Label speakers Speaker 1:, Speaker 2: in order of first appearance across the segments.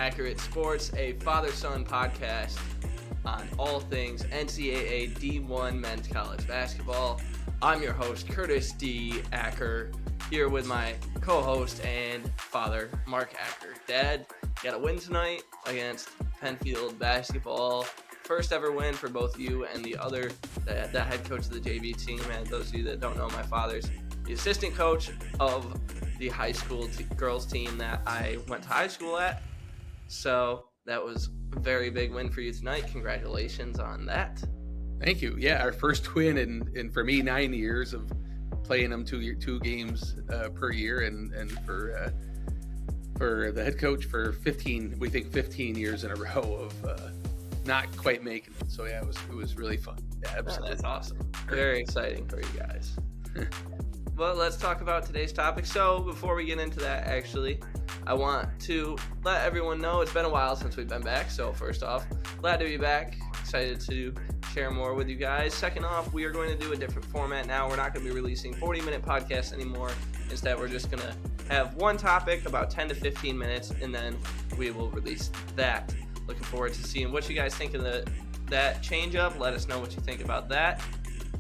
Speaker 1: Accurate Sports, a father-son podcast on all things NCAA D1 men's college basketball. I'm your host, Curtis D. Acker, here with my co-host and father, Mark Acker. Dad, got a win tonight against Penfield basketball. First ever win for both you and the head coach of the JV team. And those of you that don't know, my father's the assistant coach of the high school girls team that I went to high school at. So that was a very big win for you tonight. Congratulations on that.
Speaker 2: Thank you. Yeah, our first win in for me 9 years of playing them two games per year, and for the head coach for 15 years in a row of not quite making it. So yeah, it was really fun. Yeah, absolutely.
Speaker 1: That's awesome. Very exciting for you guys. Well, let's talk about today's topic. So before we get into that, actually, I want to let everyone know it's been a while since we've been back. So first off, glad to be back. Excited to share more with you guys. Second off, we are going to do a different format now. We're not going to be releasing 40-minute podcasts anymore. Instead, we're just going to have one topic, about 10 to 15 minutes, and then we will release that. Looking forward to seeing what you guys think of that change up. Let us know what you think about that.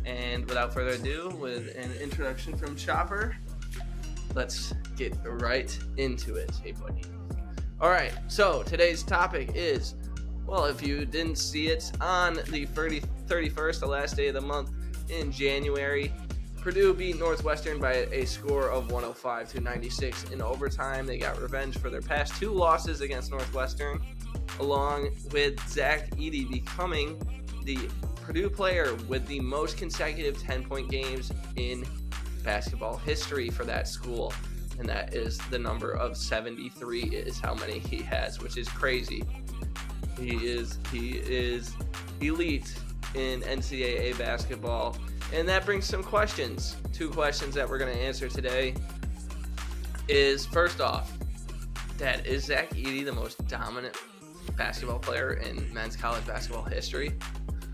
Speaker 1: And without further ado, with an introduction from Chopper, let's get right into it. Hey, buddy. All right, so today's topic is, well, if you didn't see it, on the 31st, the last day of the month in January, Purdue beat Northwestern by a score of 105-96 in overtime. They got revenge for their past two losses against Northwestern, along with Zach Edey becoming the Purdue player with the most consecutive 10-point games in basketball history for that school. And that is the number of 73 is how many he has, which is crazy. He is elite in NCAA basketball. And that brings some questions. Two questions that we're going to answer today is, first off, Dad, is Zach Edey the most dominant basketball player in men's college basketball history?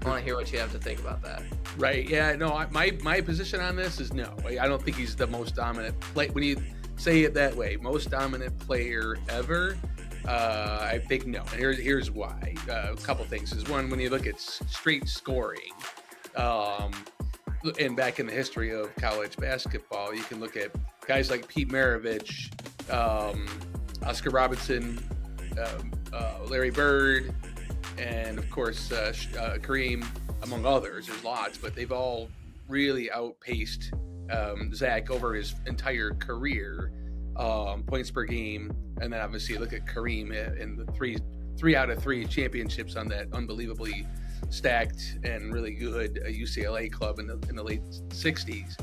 Speaker 1: I want to hear what you have to think about that.
Speaker 2: Right. Yeah. No. My position on this is no. I don't think he's the most dominant play. When you say it that way, most dominant player ever, I think no. And here's why. A couple things is, one, when you look at straight scoring, and back in the history of college basketball, you can look at guys like Pete Maravich, Oscar Robertson, Larry Bird, and of course Kareem, among others. There's lots, but they've all really outpaced Zach over his entire career, points per game. And then obviously look at Kareem in the three out of three championships on that unbelievably stacked and really good UCLA club in the late 60s.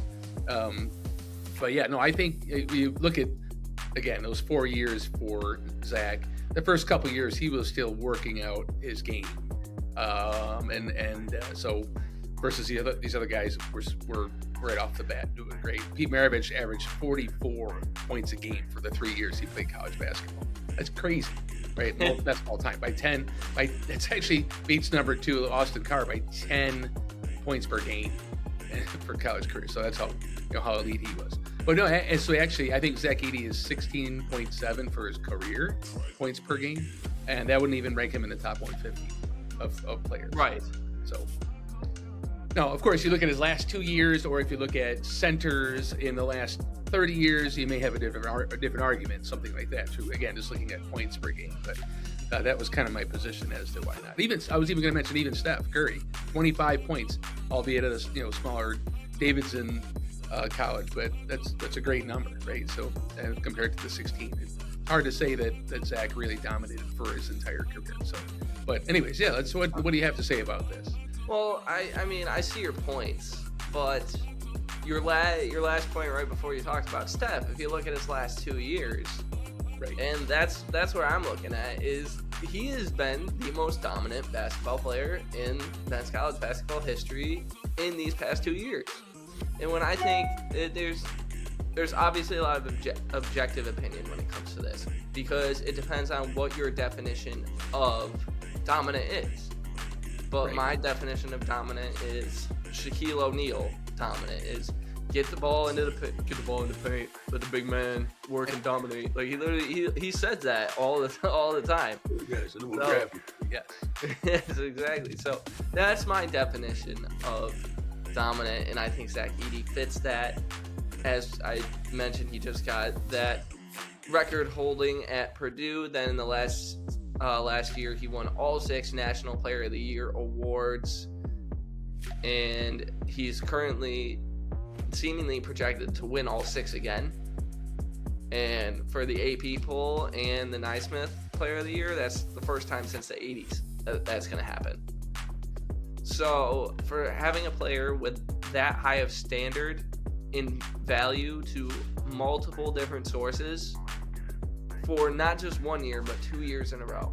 Speaker 2: But yeah, no, I think if you look at, again, those 4 years for Zach, the first couple of years he was still working out his game, so versus these other guys were right off the bat doing great. Pete Maravich averaged 44 points a game for the 3 years he played college basketball. That's crazy, right? That's all time by 10. It's actually beats number 2 Austin Carr by 10 points per game for college career. So that's how elite he was. But no, and so actually, I think Zach Edey is 16.7 for his career points per game, and that wouldn't even rank him in the top 150 of players.
Speaker 1: Right.
Speaker 2: So, now, of course, you look at his last 2 years, or if you look at centers in the last 30 years, you may have a different argument, something like that too. Again, just looking at points per game, but that was kind of my position as to why not. I was even going to mention Steph Curry, 25 points, albeit at a smaller Davidson college, but that's a great number, right? So compared to the 16, it's hard to say that Zach really dominated for his entire career. So, but anyways, yeah, what do you have to say about this?
Speaker 1: Well, I mean, I see your points, but your last point right before you talked about Steph, if you look at his last 2 years,
Speaker 2: right,
Speaker 1: and that's where I'm looking at, is he has been the most dominant basketball player in men's college basketball history in these past 2 years. And when I think there's obviously a lot of objective opinion when it comes to this, because it depends on what your definition of dominant is. But right, my definition of dominant is Shaquille O'Neal dominant, is get the ball into the paint, let the big man work and dominate. Like he says that all the time.
Speaker 2: Yes, yes.
Speaker 1: Yes, exactly. So that's my definition of dominant, and I think Zach Edey fits that. As I mentioned, he just got that record holding at Purdue. Then in the last year, he won all 6 National Player of the Year awards, and he's currently seemingly projected to win all 6 again. And for the AP poll and the Naismith Player of the Year, that's the first time since the 80s that's going to happen. So for having a player with that high of standard in value to multiple different sources for not just 1 year but 2 years in a row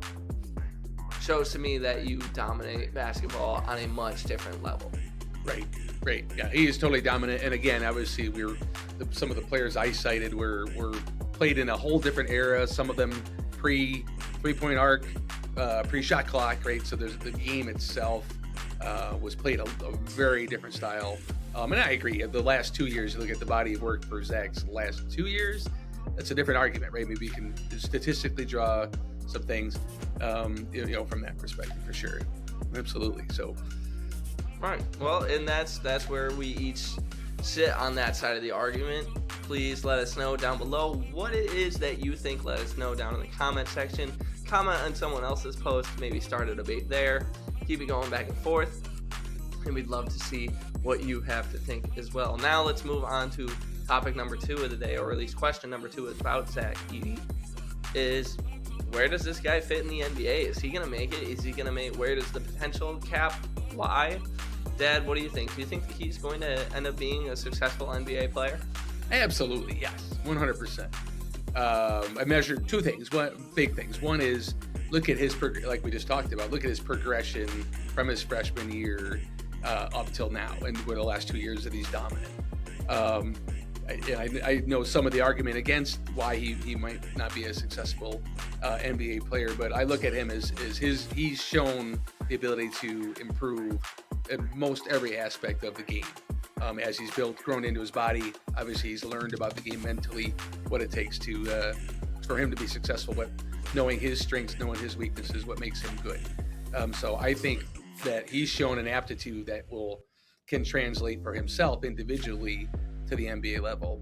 Speaker 1: shows to me that you dominate basketball on a much different level.
Speaker 2: Right. Yeah, he is totally dominant. And again, obviously, some of the players I cited were played in a whole different era. Some of them pre-3-point arc, pre-shot clock, right? So there's the game itself was played a very different style. And I agree. The last 2 years, you look at the body of work for Zach's last 2 years, that's a different argument, right? Maybe you can statistically draw some things, from that perspective for sure. Absolutely. So.
Speaker 1: Right. Well, and that's where we each sit on that side of the argument. Please let us know down below what it is that you think. Let us know down in the comment section. Comment on someone else's post. Maybe start a debate there. Keep it going back and forth. And we'd love to see what you have to think as well. Now let's move on to topic number 2 of the day, or at least question number 2 about Zach Edey. Is where does this guy fit in the NBA? Is he going to make it? Is he going to make? Where does the potential cap lie? Dad, what do you think? Do you think that he's going to end up being a successful NBA player?
Speaker 2: Absolutely, yes, 100%. I measured 2 things, big things. One is look at his, like we just talked about, look at his progression from his freshman year up till now, and with the last 2 years that he's dominant. I know some of the argument against why he might not be a successful NBA player, but I look at him as he's shown the ability to improve in most every aspect of the game. As he's grown into his body, obviously he's learned about the game mentally, what it takes for him to be successful, but knowing his strengths, knowing his weaknesses, what makes him good. So I think that he's shown an aptitude that can translate for himself individually to the NBA level.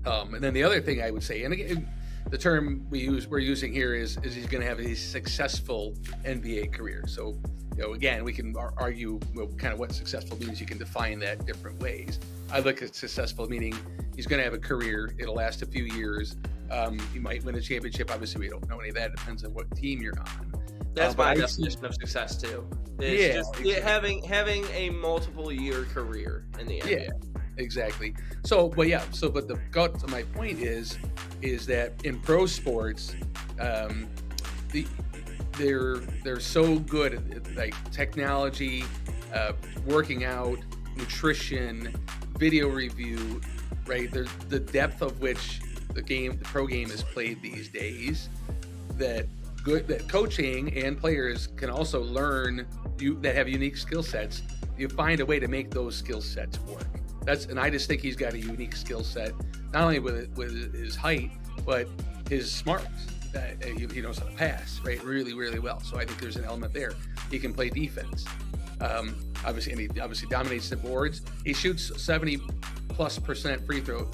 Speaker 2: And then the other thing I would say, and again, the term we're using here is he's going to have a successful NBA career. So, again, we can argue kind of what successful means. You can define that different ways. I look at successful meaning he's going to have a career. It'll last a few years. He might win a championship. Obviously, we don't know any of that. It depends on what team you're on.
Speaker 1: That's my definition of success too. Exactly. Having a multiple year career in the NBA.
Speaker 2: Yeah, exactly. But the gut of my point is that in pro sports, they're so good at like technology, working out, nutrition, video review, right? There's the depth of which the pro game is played these days, that coaching and players can also learn that have unique skill sets. You find a way to make those skill sets work. And I just think he's got a unique skill set, not only with his height, but his smarts. He knows how to pass, right? Really, really well. So I think there's an element there. He can play defense. Obviously, and he obviously dominates the boards. He shoots 70+% free throw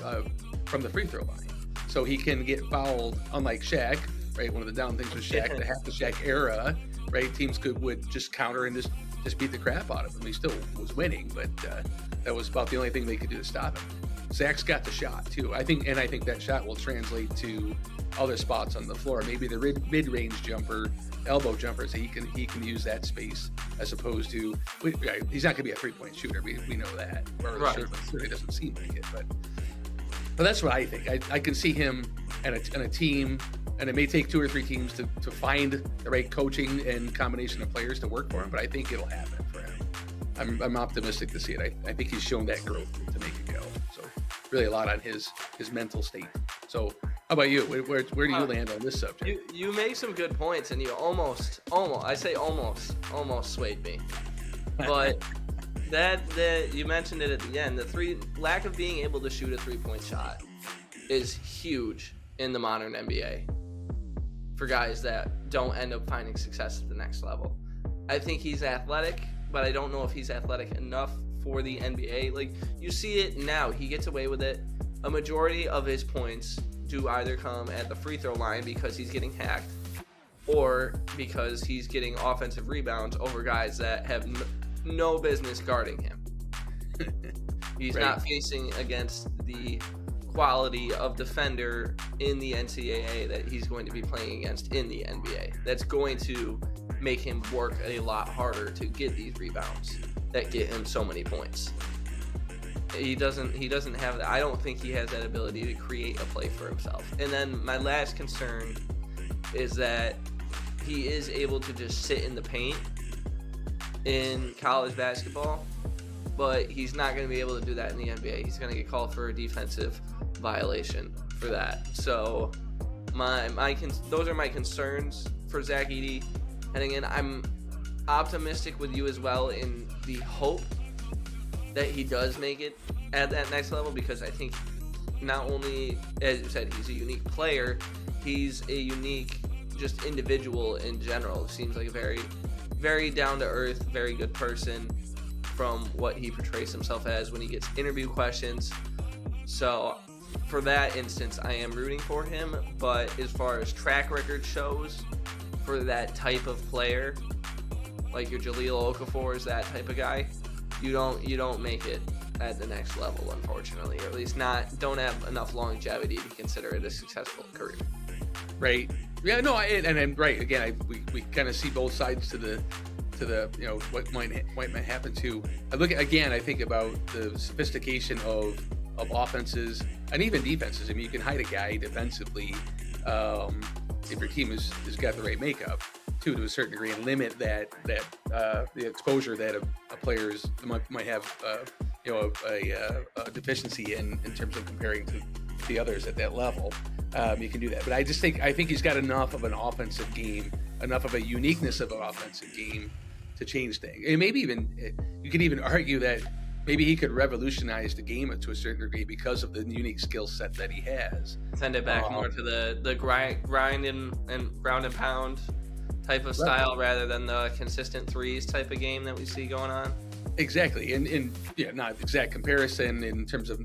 Speaker 2: from the free throw line. So he can get fouled, unlike Shaq, right? One of the down things with Shaq, the half the Shaq era, right? Teams would just counter and just beat the crap out of him. He still was winning, but that was about the only thing they could do to stop him. Zach's got the shot too. I think that shot will translate to other spots on the floor. Maybe the mid-range jumper, elbow jumper, so he can use that space as opposed to he's not going to be a 3-point shooter. We know that. Or right. Certainly doesn't seem like it, but that's what I think. I can see him and a team, and it may take 2 or 3 teams to find the right coaching and combination of players to work for him, but I think it'll happen for him. I'm optimistic to see it. I think he's shown that growth to make it go. So really a lot on his mental state. So how about you? Where do you land on this subject?
Speaker 1: You make some good points, and you almost swayed me. But That you mentioned it at the end. Lack of being able to shoot a 3-point shot is huge in the modern NBA for guys that don't end up finding success at the next level. I think he's athletic, but I don't know if he's athletic enough for the NBA. Like, you see it now. He gets away with it. A majority of his points do either come at the free throw line because he's getting hacked or because he's getting offensive rebounds over guys that have no business guarding him. He's
Speaker 2: Right.
Speaker 1: not facing against the quality of defender in the NCAA that he's going to be playing against in the NBA. That's going to make him work a lot harder to get these rebounds that get him so many points. He doesn't have that. I don't think he has that ability to create a play for himself. And then my last concern is that he is able to just sit in the paint in college basketball, but he's not going to be able to do that in the NBA. He's going to get called for a defensive violation for that. So those are my concerns for Zach Edey. And again, I'm optimistic with you as well in the hope that he does make it at that next level, because I think not only, as you said, he's a unique player, he's a unique just individual in general. Seems like a very, very down-to-earth, very good person from what he portrays himself as when he gets interview questions. So for that instance, I am rooting for him. But as far as track record shows for that type of player, like your Jahlil Okafor's, that type of guy, you don't make it at the next level, unfortunately, or at least don't have enough longevity to consider it a successful career.
Speaker 2: Right. Yeah. No. And right. Again, we kind of see both sides to the what might happen to. I think about the sophistication of offenses and even defenses. I mean, you can hide a guy defensively if your team has got the right makeup, too, to a certain degree, and limit that the exposure that a players might have a deficiency in terms of comparing to the others at that level. You can do that, but I think he's got enough of an offensive game, enough of a uniqueness of an offensive game to change things. And maybe even you could even argue that maybe he could revolutionize the game to a certain degree because of the unique skill set that he has.
Speaker 1: Send it back more to the grind and ground and pound type of style, rather than the consistent threes type of game that we see going on.
Speaker 2: Exactly, and not exact comparison in terms of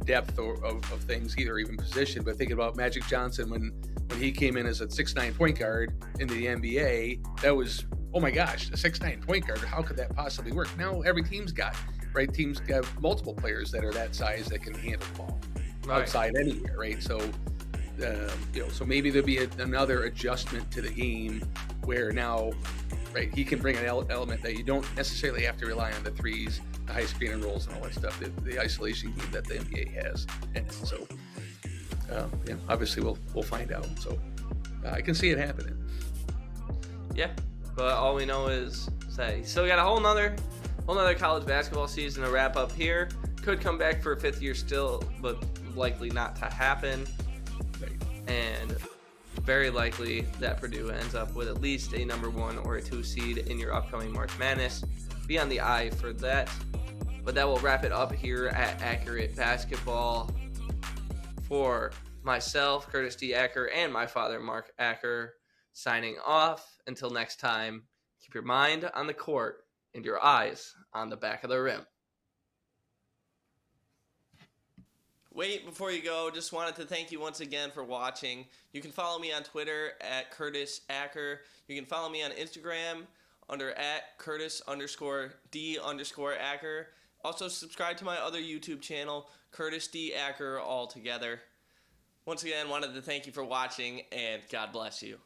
Speaker 2: depth or of things, either even position. But thinking about Magic Johnson when he came in as a 6'9" point guard in the NBA, that was, oh my gosh, a 6'9" point guard. How could that possibly work? Now every team's got multiple players that are that size that can handle the ball outside anywhere, right? So. So maybe there'll be another adjustment to the game where now, right, he can bring an element that you don't necessarily have to rely on the threes, the high screen and rolls, and all that stuff, the isolation game that the NBA has. And so, obviously we'll find out. So I can see it happening.
Speaker 1: Yeah, but all we know is that he's still got a whole nother college basketball season to wrap up here. Could come back for a fifth year still, but likely not to happen. And very likely that Purdue ends up with at least a number 1 or a 2 seed in your upcoming March Madness. Be on the eye for that. But that will wrap it up here at Accurate Basketball. For myself, Curtis D. Acker, and my father, Mark Acker, signing off. Until next time, keep your mind on the court and your eyes on the back of the rim. Wait, before you go, just wanted to thank you once again for watching. You can follow me on Twitter at Curtis Acker. You can follow me on Instagram under at Curtis_D_Acker. Also subscribe to my other YouTube channel, Curtis D. Acker, all together. Once again, wanted to thank you for watching, and God bless you.